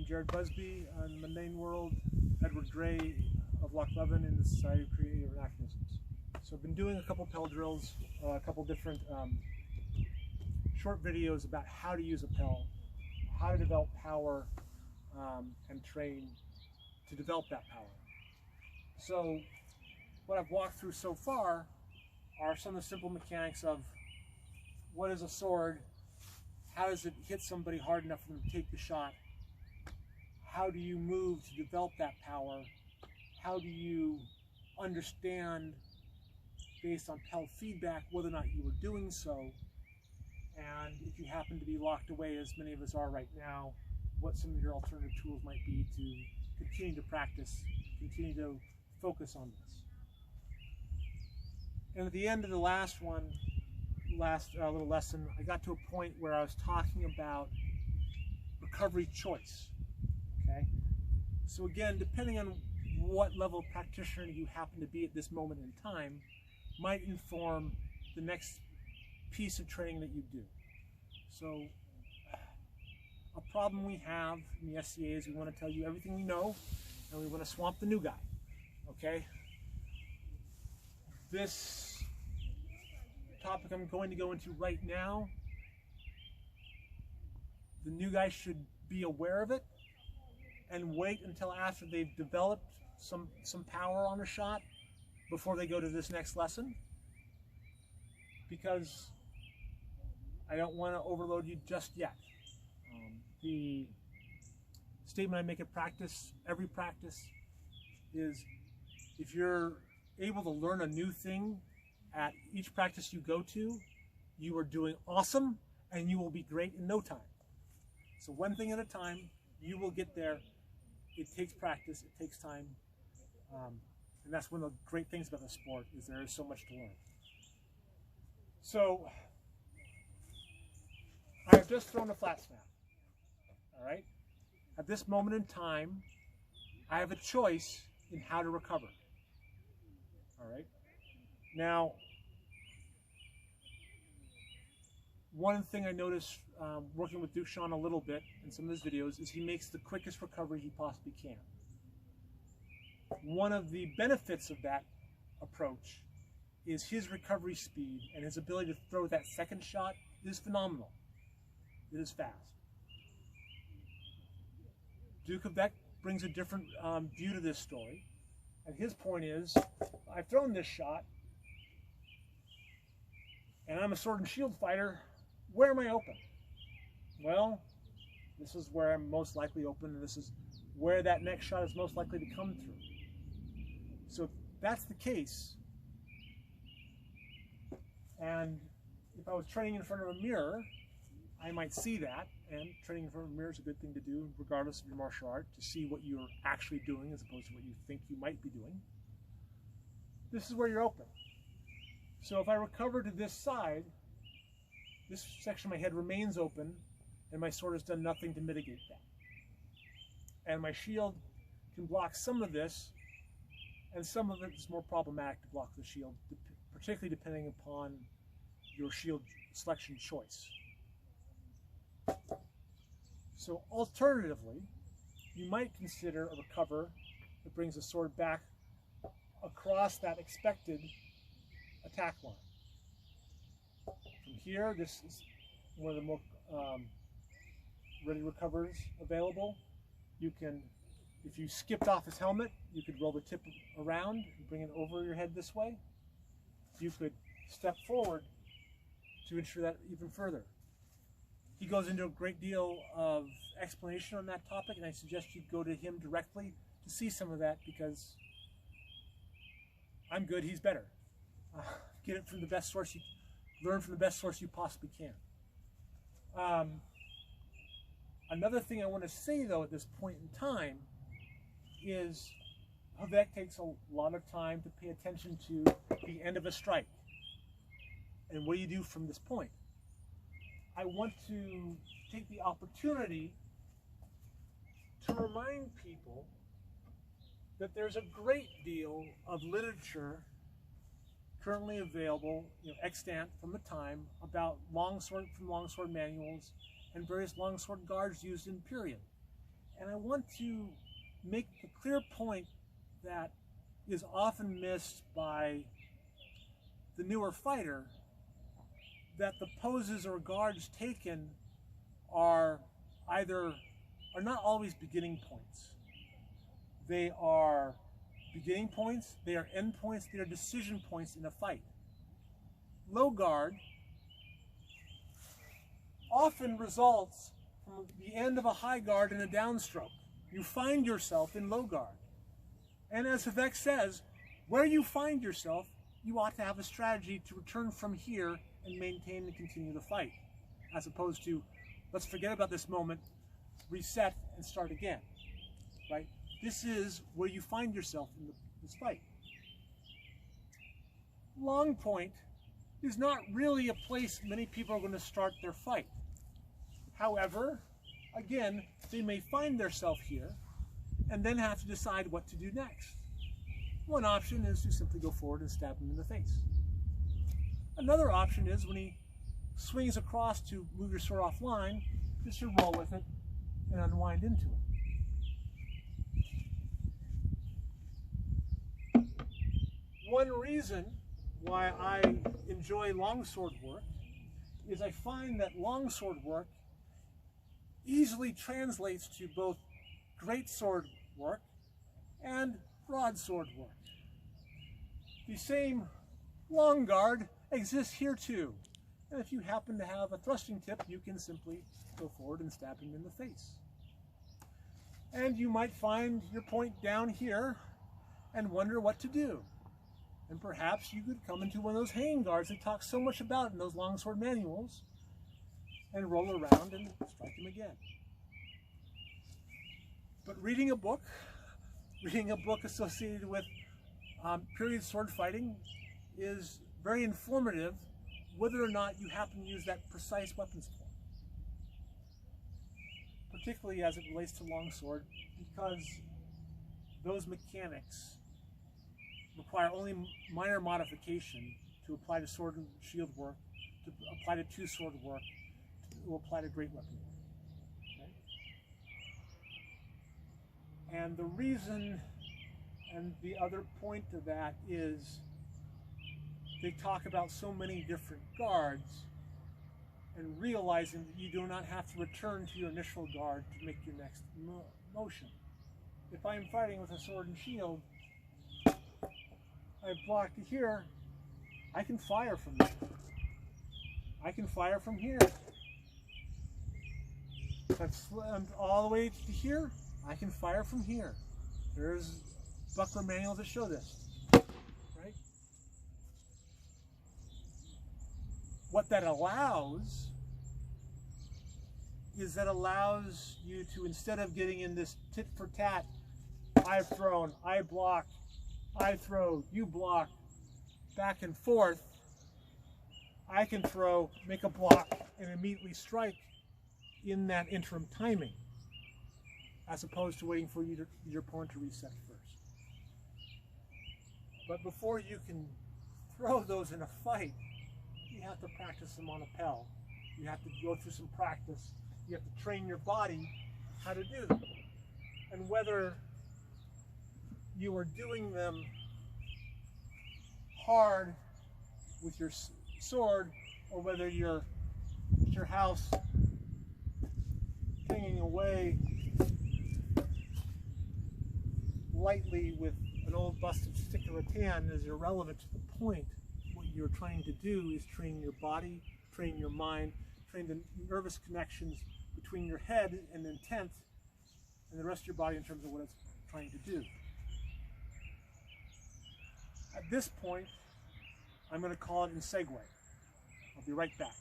I'm Jared Busby. I'm the main world Edward Gray of Loch Levin in the Society of Creative Anachronisms. So I've been doing a couple Pell drills, a couple different short videos about how to use a Pell, how to develop power, and train to develop that power. So what I've walked through so far are some of the simple mechanics of what is a sword, how does it hit somebody hard enough for them to take the shot, how do you move to develop that power, how do you understand based on Pell feedback whether or not you were doing so, and if you happen to be locked away as many of us are right now, what some of your alternative tools might be to continue to practice, continue to focus on this. And at the end of the last little lesson, I got to a point where I was talking about recovery choice. Okay? So again, depending on what level of practitioner you happen to be at this moment in time, might inform the next piece of training that you do. So a problem we have in the SCA is we want to tell you everything we know, and we want to swamp the new guy. Okay? This topic I'm going to go into right now, the new guy should be aware of it and wait until after they've developed some power on a shot before they go to this next lesson, because I don't want to overload you just yet. The statement I make at practice, every practice, is if you're able to learn a new thing at each practice you go to, you are doing awesome and you will be great in no time. So one thing at a time, you will get there. It takes practice, it takes time, and that's one of the great things about the sport, is there is so much to learn. So I have just thrown a flat snap. All right? At this moment in time, I have a choice in how to recover. All right? Now, one thing I noticed working with Dushan a little bit in some of his videos is he makes the quickest recovery he possibly can. One of the benefits of that approach is his recovery speed, and his ability to throw that second shot is phenomenal. It is fast. Duke of Beck brings a different view to this story, and his point is, I've thrown this shot, and I'm a sword and shield fighter. Where am I open? Well, this is where I'm most likely open, and this is where that next shot is most likely to come through. So if that's the case, and if I was training in front of a mirror, I might see that, and training in front of a mirror is a good thing to do regardless of your martial art, to see what you're actually doing as opposed to what you think you might be doing. This is where you're open. So if I recover to this side, this section of my head remains open, and my sword has done nothing to mitigate that. And my shield can block some of this, and some of it is more problematic to block the shield, particularly depending upon your shield selection choice. So alternatively, you might consider a recover that brings the sword back across that expected attack line. From here, this is one of the more ready recovers available. You can, if you skipped off his helmet, you could roll the tip around and bring it over your head this way. You could step forward to ensure that even further. He goes into a great deal of explanation on that topic, and I suggest you go to him directly to see some of that, because I'm good, he's better. Get it from the best source learn from the best source you possibly can. Another thing I want to say, though, at this point in time is Hauoc takes a lot of time to pay attention to the end of a strike. And what do you do from this point? I want to take the opportunity to remind people that there's a great deal of literature currently available, extant from the time, about longsword manuals and various longsword guards used in period. And I want to make the clear point that is often missed by the newer fighter, that the poses or guards taken are not always beginning points. They are beginning points, they are end points, they are decision points in a fight. Low guard often results from the end of a high guard and a downstroke. You find yourself in low guard. And as Hauoc says, where you find yourself, you ought to have a strategy to return from here and maintain and continue the fight, as opposed to, let's forget about this moment, reset and start again, right? This is where you find yourself in this fight. Long point is not really a place many people are going to start their fight. However, again, they may find themselves here and then have to decide what to do next. One option is to simply go forward and stab him in the face. Another option is when he swings across to move your sword offline, just to roll with it and unwind into it. One reason why I enjoy longsword work is I find that longsword work easily translates to both greatsword work and broadsword work. The same long guard exists here too. And if you happen to have a thrusting tip, you can simply go forward and stab him in the face. And you might find your point down here and wonder what to do. And perhaps you could come into one of those hanging guards they talk so much about in those longsword manuals and roll around and strike him again. But reading a book associated with period sword fighting is very informative, whether or not you happen to use that precise weapons form. Particularly as it relates to longsword, because those mechanics require only minor modification to apply to sword and shield work, to apply to two sword work, to apply to great weapon work. Okay? And the reason, and the other point to that is, they talk about so many different guards, and realizing that you do not have to return to your initial guard to make your next motion. If I am fighting with a sword and shield, I've blocked here, I can fire from there. I can fire from here. If I've slammed all the way to here, I can fire from here. There's buckler manuals that show this, right? What that allows is that allows you to, instead of getting in this tit for tat, I've thrown, I block, I throw, you block, back and forth, I can throw, make a block, and immediately strike in that interim timing, as opposed to waiting for your opponent to reset first. But before you can throw those in a fight, you have to practice them on a Pell. You have to go through some practice. You have to train your body how to do them. And whether you are doing them hard with your sword, or whether you're at your house hanging away lightly with an old busted stick of rattan is irrelevant to the point. What you're trying to do is train your body, train your mind, train the nervous connections between your head and intent and the rest of your body in terms of what it's trying to do. At this point, I'm going to call it in segue. I'll be right back.